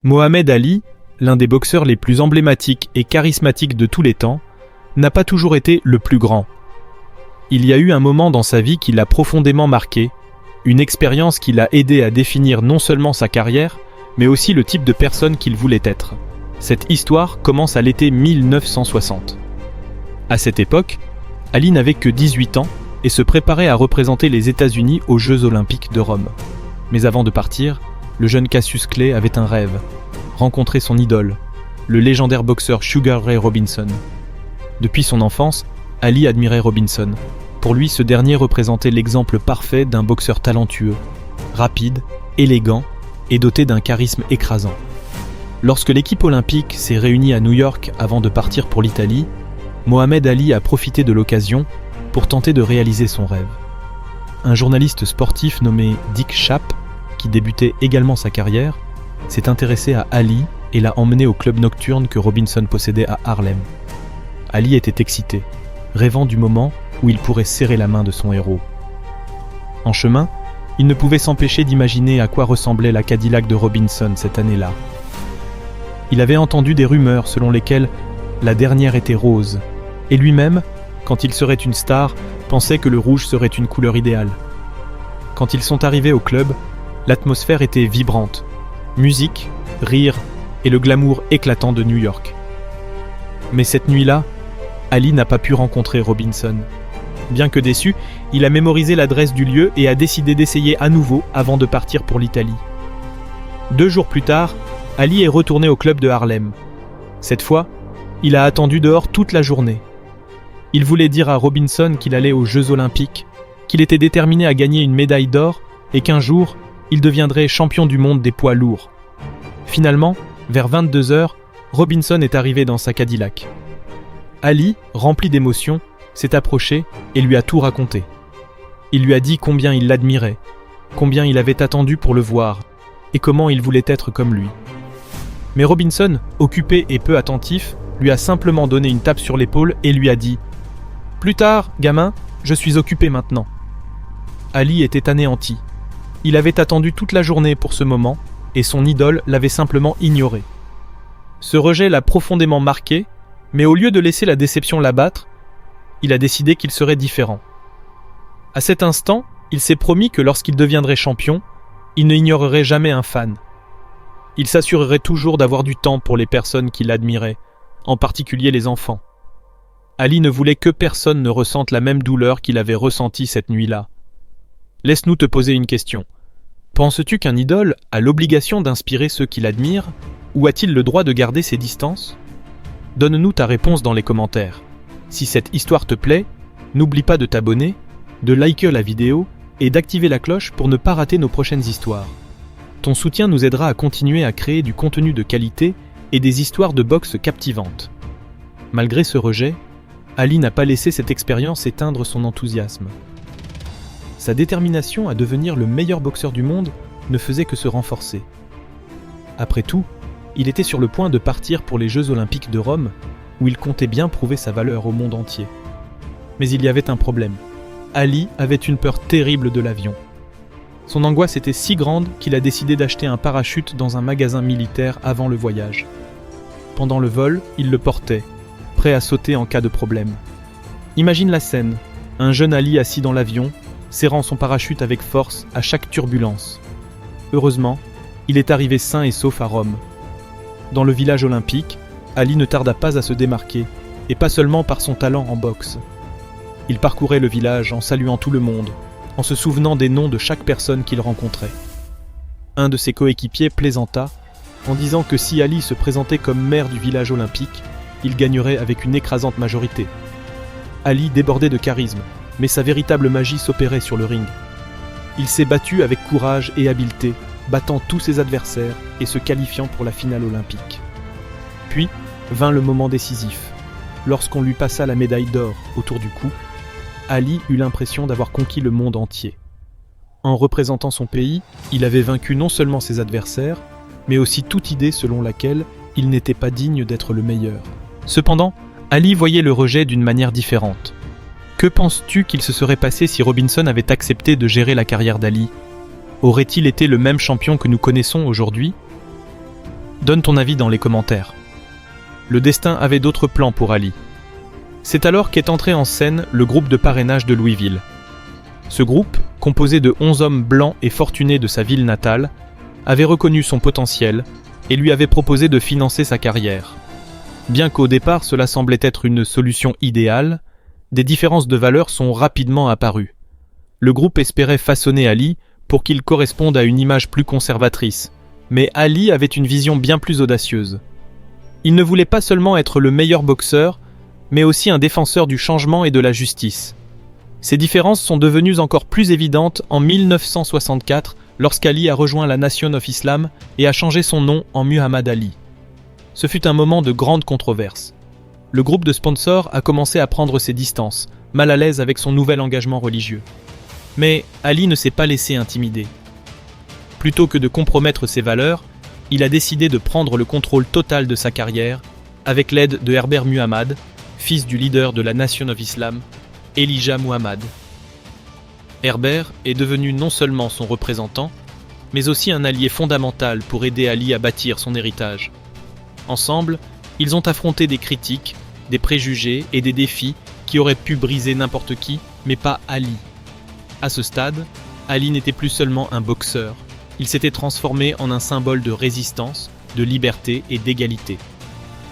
Mohamed Ali, l'un des boxeurs les plus emblématiques et charismatiques de tous les temps, n'a pas toujours été le plus grand. Il y a eu un moment dans sa vie qui l'a profondément marqué, une expérience qui l'a aidé à définir non seulement sa carrière, mais aussi le type de personne qu'il voulait être. Cette histoire commence à l'été 1960. À cette époque, Ali n'avait que 18 ans et se préparait à représenter les États-Unis aux Jeux Olympiques de Rome. Mais avant de partir, le jeune Cassius Clay avait un rêve, rencontrer son idole, le légendaire boxeur Sugar Ray Robinson. Depuis son enfance, Ali admirait Robinson. Pour lui, ce dernier représentait l'exemple parfait d'un boxeur talentueux, rapide, élégant et doté d'un charisme écrasant. Lorsque l'équipe olympique s'est réunie à New York avant de partir pour l'Italie, Mohamed Ali a profité de l'occasion pour tenter de réaliser son rêve. Un journaliste sportif nommé Dick Schaap, qui débutait également sa carrière, s'est intéressé à Ali et l'a emmené au club nocturne que Robinson possédait à Harlem. Ali était excité, rêvant du moment où il pourrait serrer la main de son héros. En chemin, il ne pouvait s'empêcher d'imaginer à quoi ressemblait la Cadillac de Robinson cette année-là. Il avait entendu des rumeurs selon lesquelles la dernière était rose, et lui-même, quand il serait une star, pensait que le rouge serait une couleur idéale. Quand ils sont arrivés au club, l'atmosphère était vibrante. Musique, rire et le glamour éclatant de New York. Mais cette nuit-là, Ali n'a pas pu rencontrer Robinson. Bien que déçu, il a mémorisé l'adresse du lieu et a décidé d'essayer à nouveau avant de partir pour l'Italie. 2 jours plus tard, Ali est retourné au club de Harlem. Cette fois, il a attendu dehors toute la journée. Il voulait dire à Robinson qu'il allait aux Jeux Olympiques, qu'il était déterminé à gagner une médaille d'or et qu'un jour, il deviendrait champion du monde des poids lourds. Finalement, vers 22h, Robinson est arrivé dans sa Cadillac. Ali, rempli d'émotion, s'est approché et lui a tout raconté. Il lui a dit combien il l'admirait, combien il avait attendu pour le voir et comment il voulait être comme lui. Mais Robinson, occupé et peu attentif, lui a simplement donné une tape sur l'épaule et lui a dit « Plus tard, gamin, je suis occupé maintenant. » Ali était anéanti. Il avait attendu toute la journée pour ce moment, et son idole l'avait simplement ignoré. Ce rejet l'a profondément marqué, mais au lieu de laisser la déception l'abattre, il a décidé qu'il serait différent. À cet instant, il s'est promis que lorsqu'il deviendrait champion, il n'ignorerait jamais un fan. Il s'assurerait toujours d'avoir du temps pour les personnes qui l'admiraient, en particulier les enfants. Ali ne voulait que personne ne ressente la même douleur qu'il avait ressentie cette nuit-là. Laisse-nous te poser une question. Penses-tu qu'un idole a l'obligation d'inspirer ceux qui l'admirent, ou a-t-il le droit de garder ses distances ? Donne-nous ta réponse dans les commentaires. Si cette histoire te plaît, n'oublie pas de t'abonner, de liker la vidéo et d'activer la cloche pour ne pas rater nos prochaines histoires. Ton soutien nous aidera à continuer à créer du contenu de qualité et des histoires de boxe captivantes. Malgré ce rejet, Ali n'a pas laissé cette expérience éteindre son enthousiasme. Sa détermination à devenir le meilleur boxeur du monde ne faisait que se renforcer. Après tout, il était sur le point de partir pour les Jeux Olympiques de Rome, où il comptait bien prouver sa valeur au monde entier. Mais il y avait un problème. Ali avait une peur terrible de l'avion. Son angoisse était si grande qu'il a décidé d'acheter un parachute dans un magasin militaire avant le voyage. Pendant le vol, il le portait, prêt à sauter en cas de problème. Imagine la scène, un jeune Ali assis dans l'avion, serrant son parachute avec force à chaque turbulence. Heureusement, il est arrivé sain et sauf à Rome. Dans le village olympique, Ali ne tarda pas à se démarquer, et pas seulement par son talent en boxe. Il parcourait le village en saluant tout le monde, en se souvenant des noms de chaque personne qu'il rencontrait. Un de ses coéquipiers plaisanta en disant que si Ali se présentait comme maire du village olympique, il gagnerait avec une écrasante majorité. Ali débordait de charisme, mais sa véritable magie s'opérait sur le ring. Il s'est battu avec courage et habileté, battant tous ses adversaires et se qualifiant pour la finale olympique. Puis vint le moment décisif. Lorsqu'on lui passa la médaille d'or autour du cou, Ali eut l'impression d'avoir conquis le monde entier. En représentant son pays, il avait vaincu non seulement ses adversaires, mais aussi toute idée selon laquelle il n'était pas digne d'être le meilleur. Cependant, Ali voyait le rejet d'une manière différente. Que penses-tu qu'il se serait passé si Robinson avait accepté de gérer la carrière d'Ali ? Aurait-il été le même champion que nous connaissons aujourd'hui ? Donne ton avis dans les commentaires. Le destin avait d'autres plans pour Ali. C'est alors qu'est entré en scène le groupe de parrainage de Louisville. Ce groupe, composé de 11 hommes blancs et fortunés de sa ville natale, avait reconnu son potentiel et lui avait proposé de financer sa carrière. Bien qu'au départ cela semblait être une solution idéale, des différences de valeurs sont rapidement apparues. Le groupe espérait façonner Ali pour qu'il corresponde à une image plus conservatrice, mais Ali avait une vision bien plus audacieuse. Il ne voulait pas seulement être le meilleur boxeur, mais aussi un défenseur du changement et de la justice. Ces différences sont devenues encore plus évidentes en 1964 lorsqu'Ali a rejoint la Nation of Islam et a changé son nom en Muhammad Ali. Ce fut un moment de grande controverse. Le groupe de sponsors a commencé à prendre ses distances, mal à l'aise avec son nouvel engagement religieux. Mais Ali ne s'est pas laissé intimider. Plutôt que de compromettre ses valeurs, il a décidé de prendre le contrôle total de sa carrière avec l'aide de Herbert Muhammad, fils du leader de la Nation of Islam, Elijah Muhammad. Herbert est devenu non seulement son représentant, mais aussi un allié fondamental pour aider Ali à bâtir son héritage. Ensemble, ils ont affronté des critiques, des préjugés et des défis qui auraient pu briser n'importe qui, mais pas Ali. À ce stade, Ali n'était plus seulement un boxeur, il s'était transformé en un symbole de résistance, de liberté et d'égalité.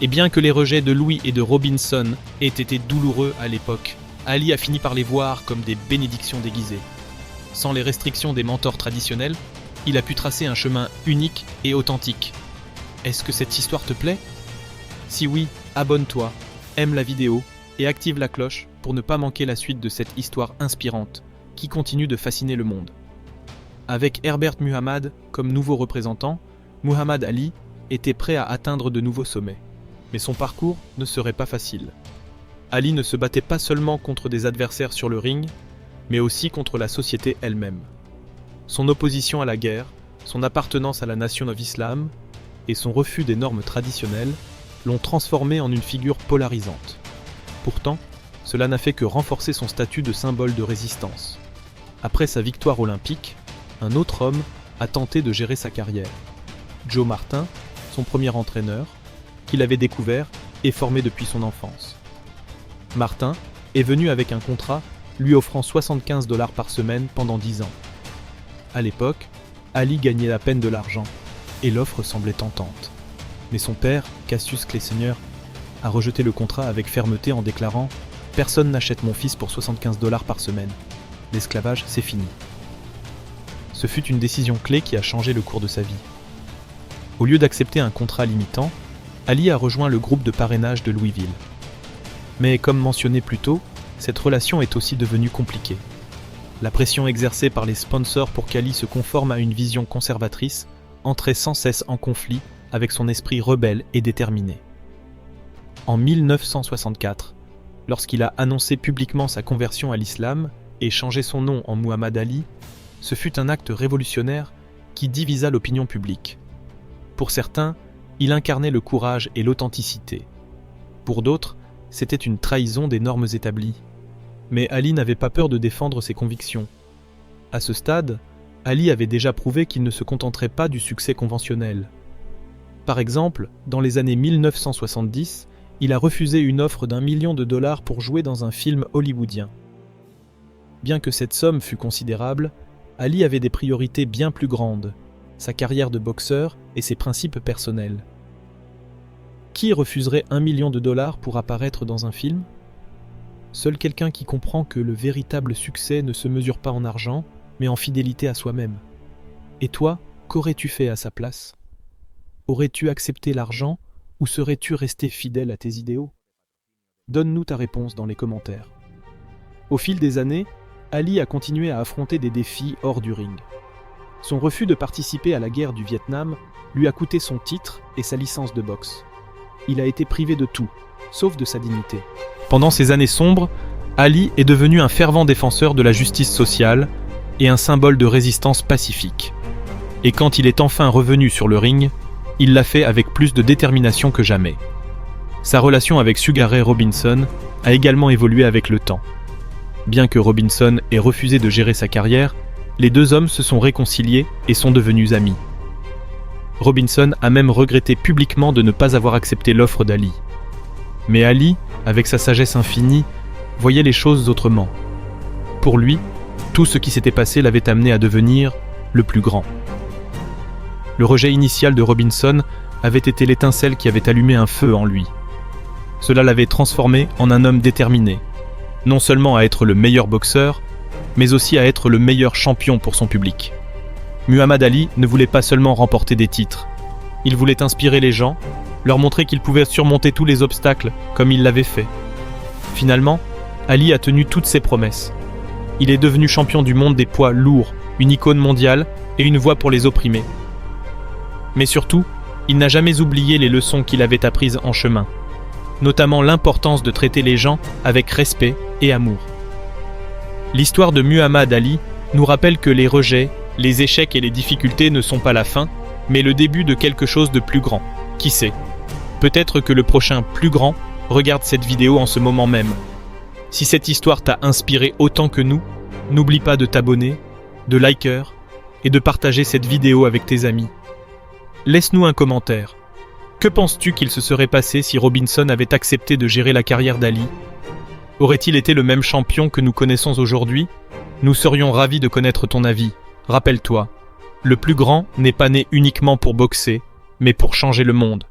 Et bien que les rejets de Louis et de Robinson aient été douloureux à l'époque, Ali a fini par les voir comme des bénédictions déguisées. Sans les restrictions des mentors traditionnels, il a pu tracer un chemin unique et authentique. Est-ce que cette histoire te plaît ? Si oui, abonne-toi, aime la vidéo et active la cloche pour ne pas manquer la suite de cette histoire inspirante qui continue de fasciner le monde. Avec Herbert Muhammad comme nouveau représentant, Muhammad Ali était prêt à atteindre de nouveaux sommets. Mais son parcours ne serait pas facile. Ali ne se battait pas seulement contre des adversaires sur le ring, mais aussi contre la société elle-même. Son opposition à la guerre, son appartenance à la Nation of Islam et son refus des normes traditionnelles l'ont transformé en une figure polarisante. Pourtant, cela n'a fait que renforcer son statut de symbole de résistance. Après sa victoire olympique, un autre homme a tenté de gérer sa carrière. Joe Martin, son premier entraîneur, qu'il avait découvert et formé depuis son enfance. Martin est venu avec un contrat lui offrant 75 $ par semaine pendant 10 ans. À l'époque, Ali gagnait à peine de l'argent et l'offre semblait tentante. Mais son père, Cassius Clay Sr., a rejeté le contrat avec fermeté en déclarant « Personne n'achète mon fils pour 75 $ par semaine. L'esclavage, c'est fini. » Ce fut une décision clé qui a changé le cours de sa vie. Au lieu d'accepter un contrat limitant, Ali a rejoint le groupe de parrainage de Louisville. Mais comme mentionné plus tôt, cette relation est aussi devenue compliquée. La pression exercée par les sponsors pour qu'Ali se conforme à une vision conservatrice entrait sans cesse en conflit avec son esprit rebelle et déterminé. En 1964, lorsqu'il a annoncé publiquement sa conversion à l'islam et changé son nom en Muhammad Ali, ce fut un acte révolutionnaire qui divisa l'opinion publique. Pour certains, il incarnait le courage et l'authenticité. Pour d'autres, c'était une trahison des normes établies. Mais Ali n'avait pas peur de défendre ses convictions. À ce stade, Ali avait déjà prouvé qu'il ne se contenterait pas du succès conventionnel. Par exemple, dans les années 1970, il a refusé une offre d'1 million de dollars pour jouer dans un film hollywoodien. Bien que cette somme fût considérable, Ali avait des priorités bien plus grandes, sa carrière de boxeur et ses principes personnels. Qui refuserait 1 million de dollars pour apparaître dans un film ? Seul quelqu'un qui comprend que le véritable succès ne se mesure pas en argent, mais en fidélité à soi-même. Et toi, qu'aurais-tu fait à sa place ? Aurais-tu accepté l'argent ou serais-tu resté fidèle à tes idéaux ? Donne-nous ta réponse dans les commentaires. Au fil des années, Ali a continué à affronter des défis hors du ring. Son refus de participer à la guerre du Vietnam lui a coûté son titre et sa licence de boxe. Il a été privé de tout, sauf de sa dignité. Pendant ces années sombres, Ali est devenu un fervent défenseur de la justice sociale et un symbole de résistance pacifique. Et quand il est enfin revenu sur le ring, il l'a fait avec plus de détermination que jamais. Sa relation avec Sugar Ray Robinson a également évolué avec le temps. Bien que Robinson ait refusé de gérer sa carrière, les deux hommes se sont réconciliés et sont devenus amis. Robinson a même regretté publiquement de ne pas avoir accepté l'offre d'Ali. Mais Ali, avec sa sagesse infinie, voyait les choses autrement. Pour lui, tout ce qui s'était passé l'avait amené à devenir le plus grand. Le rejet initial de Robinson avait été l'étincelle qui avait allumé un feu en lui. Cela l'avait transformé en un homme déterminé, non seulement à être le meilleur boxeur, mais aussi à être le meilleur champion pour son public. Muhammad Ali ne voulait pas seulement remporter des titres, il voulait inspirer les gens, leur montrer qu'il pouvait surmonter tous les obstacles comme il l'avait fait. Finalement, Ali a tenu toutes ses promesses. Il est devenu champion du monde des poids lourds, une icône mondiale et une voix pour les opprimés. Mais surtout, il n'a jamais oublié les leçons qu'il avait apprises en chemin, notamment l'importance de traiter les gens avec respect et amour. L'histoire de Muhammad Ali nous rappelle que les rejets, les échecs et les difficultés ne sont pas la fin, mais le début de quelque chose de plus grand. Qui sait? Peut-être que le prochain plus grand regarde cette vidéo en ce moment même. Si cette histoire t'a inspiré autant que nous, n'oublie pas de t'abonner, de liker et de partager cette vidéo avec tes amis. Laisse-nous un commentaire. Que penses-tu qu'il se serait passé si Robinson avait accepté de gérer la carrière d'Ali? Aurait-il été le même champion que nous connaissons aujourd'hui? Nous serions ravis de connaître ton avis. Rappelle-toi, le plus grand n'est pas né uniquement pour boxer, mais pour changer le monde.